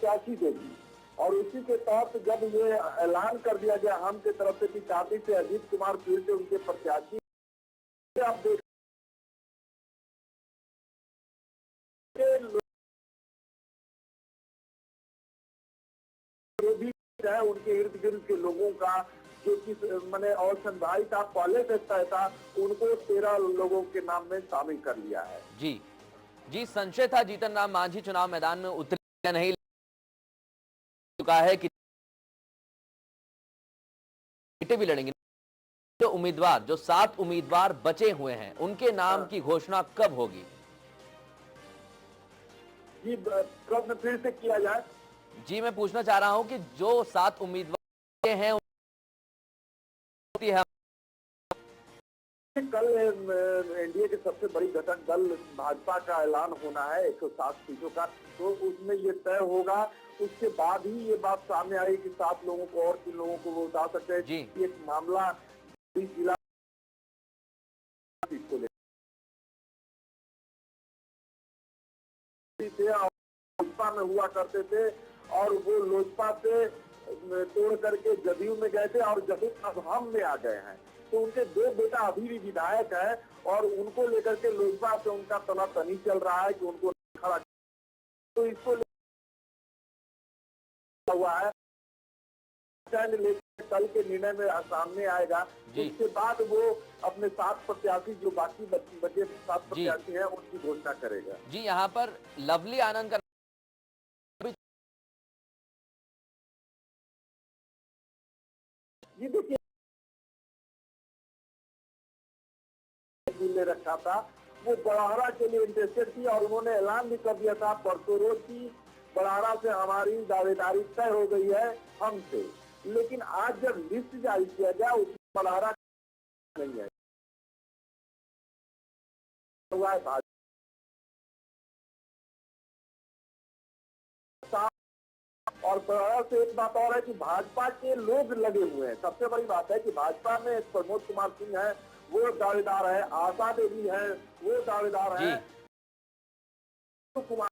प्रत्याशी देगी। और उसी के तहत जब ये ऐलान कर दिया गया हम की तरफ से कि काफी से अजीत कुमार फिर से उनके प्रत्याशी, आप देख जो भी है उनके इर्द गिर्द के लोगों का जो कि मैंने और संधाई था पहले से तय था, उनको 13 लोगों के नाम में शामिल कर लिया है। जी जी, संशय था जीतन राम मांझी चुनाव मैदान में उतरे या नहीं, चुका है कि भी लड़ेंगे। जो उम्मीदवार, जो 7 उम्मीदवार बचे हुए हैं, उनके नाम की घोषणा कब होगी? जी प्रश्न फिर से किया जाए। जी, मैं पूछना चाह रहा हूं कि जो 7 उम्मीदवार हैं है। कल एनडीए के सबसे बड़ी घटक दल भाजपा का ऐलान होना है 107 सीटों का, तो उसमें ये तय होगा। उसके बाद ही ये बात सामने आई कि 7 लोगों को और 3 लोगों को वो उतार सकते हैं। एक मामला जिला सीट को लोजपा में हुआ करते थे और वो लोजपा से तोड़ करके जदयू में गए थे और जदयू अब हम में आ गए हैं। तो उनके 2 बेटा अभी भी विधायक है और उनको लेकर के लोजपा से उनका तनातनी चल रहा है कि उनको खड़ा, तो इसको हुआ है कल के निर्णय में सामने आएगा। उसके बाद वो अपने 7 प्रत्याशी जो बाकी बचे 7 प्रत्याशी हैं उनकी घोषणा करेगा। जी, यहाँ पर लवली आनंद का जी देखिए ने रखा था, वो बड़ाहरा के लिए इंटरेस्टेड थी और उन्होंने ऐलान भी कर दिया था परसों रोज की बड़ाहरा से हमारी दावेदारी तय हो गई है हमसे। लेकिन आज जब लिस्ट जारी किया गया उसमें बड़ाहरा नहीं है। और बड़ाहरा से एक बात और है कि भाजपा के लोग लगे हुए हैं। सबसे बड़ी बात है कि भाजपा में प्रमोद कुमार सिंह है, वो दावेदार है, आशा देवी है, वो दावेदार है, कुमार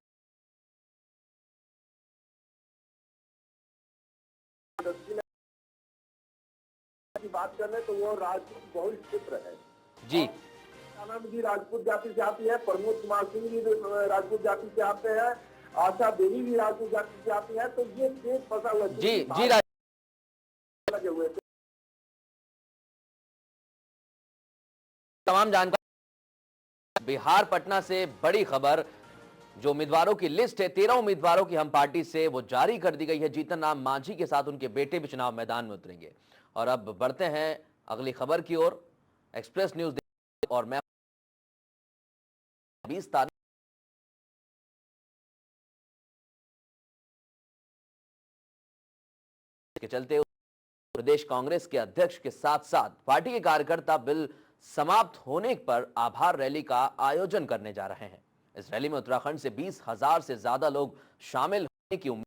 की बात करें तो वो राजपूत बहुल क्षेत्र है। जी, आनंद जी राजपूत जाति से आती है, प्रमोद कुमार सिंह भी राजपूत जाति से आते हैं, आशा देवी भी राजपूत जाति से आती है। तो ये देश फंसा हुआ जी जी लगे हुए थे। तमाम जानकारी बिहार पटना से बड़ी खबर, जो उम्मीदवारों की लिस्ट है 13 उम्मीदवारों की हम पार्टी से वो जारी कर दी गई है। जीतन राम मांझी के साथ उनके बेटे भी चुनाव मैदान में उतरेंगे। और अब बढ़ते हैं अगली खबर की ओर। एक्सप्रेस न्यूज और मैं 20 तारीख के चलते प्रदेश कांग्रेस के अध्यक्ष के साथ साथ पार्टी के कार्यकर्ता बिल समाप्त होने पर आभार रैली का आयोजन करने जा रहे हैं। इस रैली में उत्तराखंड से 20,000 से ज्यादा लोग शामिल होने की उम्मीद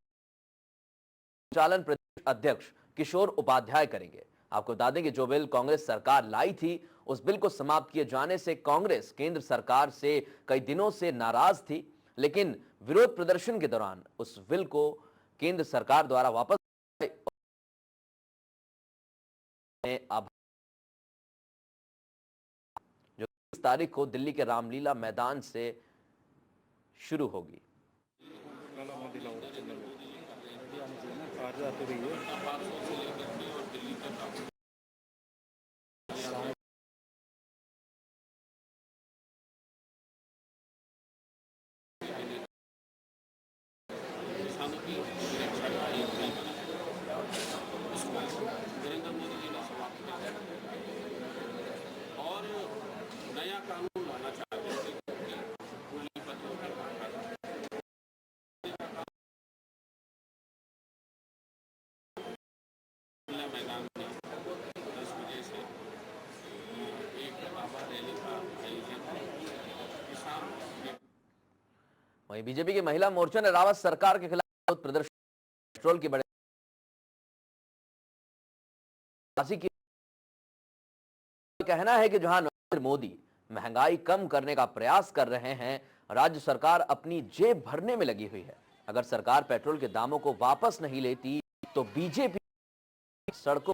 संचालन प्रदेश अध्यक्ष किशोर उपाध्याय करेंगे। आपको बता दें कि जो बिल कांग्रेस सरकार लाई थी, उस बिल को समाप्त किए जाने से कांग्रेस केंद्र सरकार से कई दिनों से नाराज थी, लेकिन विरोध प्रदर्शन के दौरान उस बिल को केंद्र सरकार द्वारा वापस अब जो 20 तारीख को दिल्ली के रामलीला मैदान से शुरू होगी। और नया कानून लाना चाहते हैं मैदान में 10 बजे से एक आभार रैली का आयोजन किसान। वहीं बीजेपी की महिला मोर्चा ने रावत सरकार के खिलाफ प्रदर्शन पेट्रोल की बढ़ी की कहना है कि जहां नरेंद्र मोदी महंगाई कम करने का प्रयास कर रहे हैं, राज्य सरकार अपनी जेब भरने में लगी हुई है। अगर सरकार पेट्रोल के दामों को वापस नहीं लेती तो बीजेपी सड़कों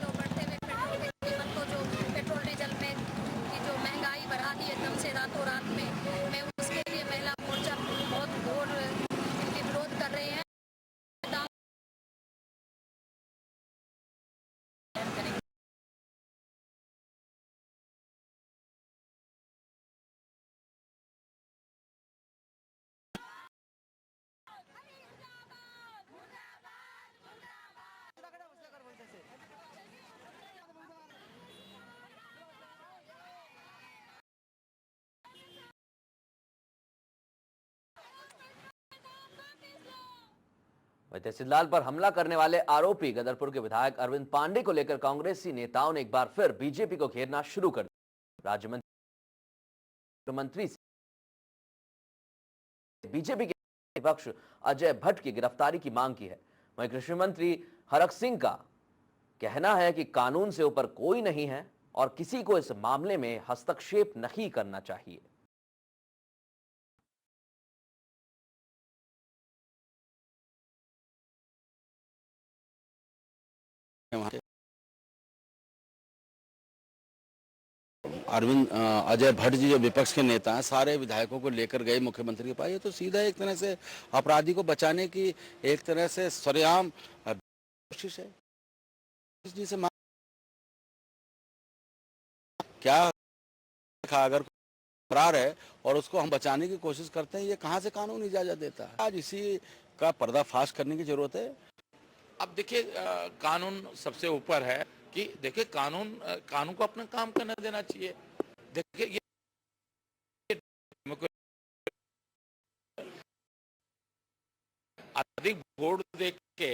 बढ़ते हुए पेट्रोल की कीमत को, जो पेट्रोल डीजल में की जो महंगाई बढ़ा दी एकदम से रातों रात में, मैं उसके लिए महिला मोर्चा बहुत घोर इनके विरोध कर रहे हैं। दाम करेंगे। वहीं तहसीलदार पर हमला करने वाले आरोपी गदरपुर के विधायक अरविंद पांडे को लेकर कांग्रेसी नेताओं ने एक बार फिर बीजेपी को घेरना शुरू कर दिया। राज्य मंत्री से बीजेपी के विपक्ष अजय भट्ट की गिरफ्तारी की मांग की है। वहीं कृषि मंत्री हरक सिंह का कहना है कि कानून से ऊपर कोई नहीं है और किसी को इस मामले में हस्तक्षेप नहीं करना चाहिए। अजय भट्ट जी जो विपक्ष के नेता हैं, सारे विधायकों को लेकर गए मुख्यमंत्री के पास। ये तो सीधा एक तरह से अपराधी को बचाने की एक तरह से सरेआम कोशिश है। जी से क्या अगर फरार है और उसको हम बचाने की कोशिश करते हैं, ये कहाँ से कानून इजाजत देता है? आज इसी का पर्दाफाश करने की जरूरत है। अब देखिए, कानून सबसे ऊपर है कि देखिए कानून को अपना काम करने देना चाहिए। देखिए ये अधिक वोट दे के,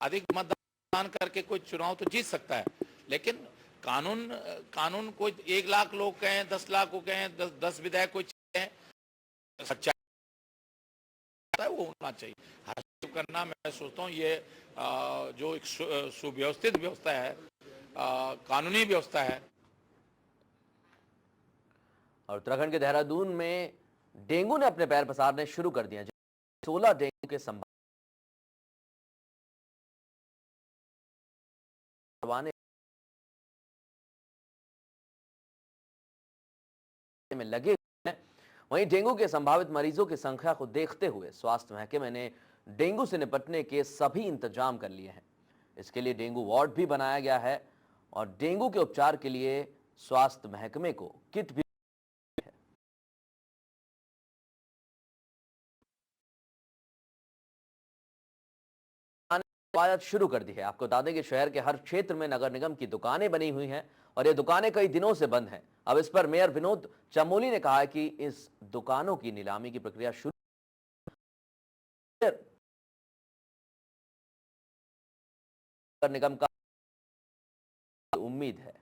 अधिक मतदान करके कोई चुनाव तो जीत सकता है, लेकिन कानून कोई 1 लाख लोग कहें, 10 लाख को कहें, 10 विधायक कोई कहें, सच्चाई वो होना चाहिए। हासिल करना, मैं सोचता हूँ ये जो एक सुव्यवस्थित व्यवस्था है, कानूनी व्यवस्था है। और उत्तराखंड के देहरादून में डेंगू ने अपने पैर पसारने शुरू कर दिए। 16 डेंगू के संभावना में लगे हुए हैं। वहीं डेंगू के संभावित मरीजों की संख्या को देखते हुए स्वास्थ्य महकमे ने डेंगू से निपटने के सभी इंतजाम कर लिए हैं। इसके लिए डेंगू वार्ड भी बनाया गया है और डेंगू के उपचार के लिए स्वास्थ्य महकमे को किट भी कवायद शुरू कर दी है। आपको बता दें कि शहर के हर क्षेत्र में नगर निगम की दुकानें बनी हुई हैं और ये दुकानें कई दिनों से बंद हैं। अब इस पर मेयर विनोद चमोली ने कहा है कि इस दुकानों की नीलामी की प्रक्रिया शुरू नगर निगम का उम्मीद है।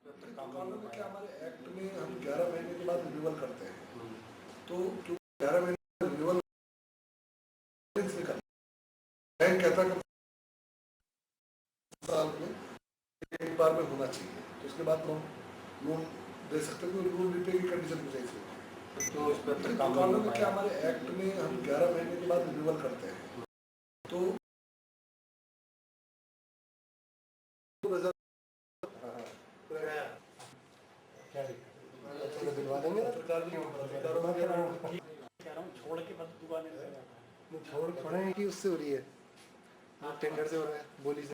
हमारे एक्ट में हम 11 महीने के बाद रिन्यूअल करते हैं, तो 11 महीने रिन्यूअल बैंक कहता है साल में एक बार में होना चाहिए, तो उसके बाद लोन दे सकते हैं। लोन रिपे की कंडीशन कुछ ऐसी होती है। तो इस पर कानून में क्या, हमारे एक्ट में हम 11 महीने के बाद रिन्यूअल करते हैं, तो दिलवा देंगे ना। छोड़ के बस दुकानें छोड़े कि उससे हो रही है, टेंडर से हो रहा है, बोली से।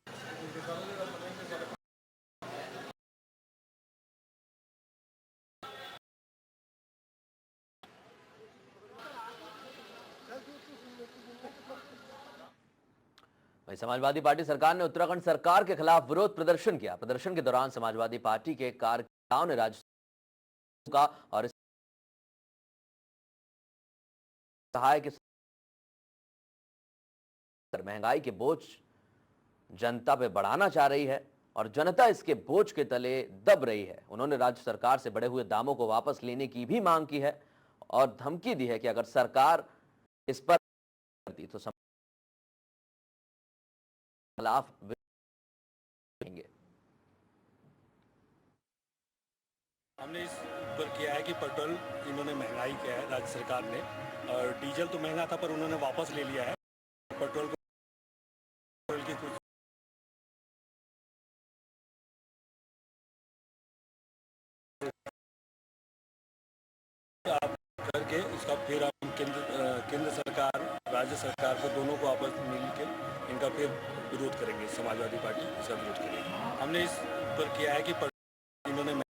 वहीं समाजवादी पार्टी सरकार ने उत्तराखंड सरकार के खिलाफ विरोध प्रदर्शन किया। प्रदर्शन के दौरान समाजवादी पार्टी के कार्यकर्ताओं ने राज्य का और कहा है कि महंगाई के बोझ जनता पे बढ़ाना चाह रही है और जनता इसके बोझ के तले दब रही है। उन्होंने राज्य सरकार से बढ़े हुए दामों को वापस लेने की भी मांग की है और धमकी दी है कि अगर सरकार इस पर करती तो खिलाफ देंगे। हमने इस पर किया है कि पेट्रोल इन्होंने महंगाई किया है राज्य सरकार ने, और डीजल तो महंगा था पर उन्होंने वापस ले लिया है। पेट्रोल की कुछ आप करके उसका फिर हम केंद्र सरकार राज्य सरकार को दोनों को आपस में मिल के इनका फिर विरोध करेंगे। समाजवादी पार्टी इसका विरोध करेगी। हमने इस पर किया है कि पेट्रोल इन्होंने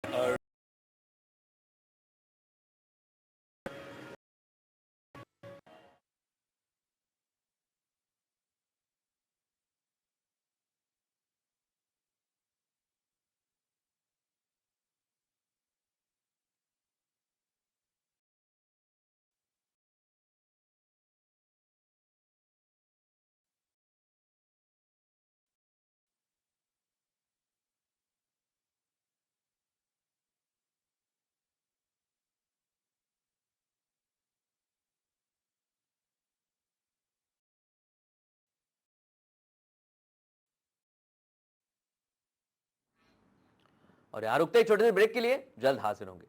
और और यहां रुकते एक छोटे से ब्रेक के लिए, जल्द हाजिर होंगे।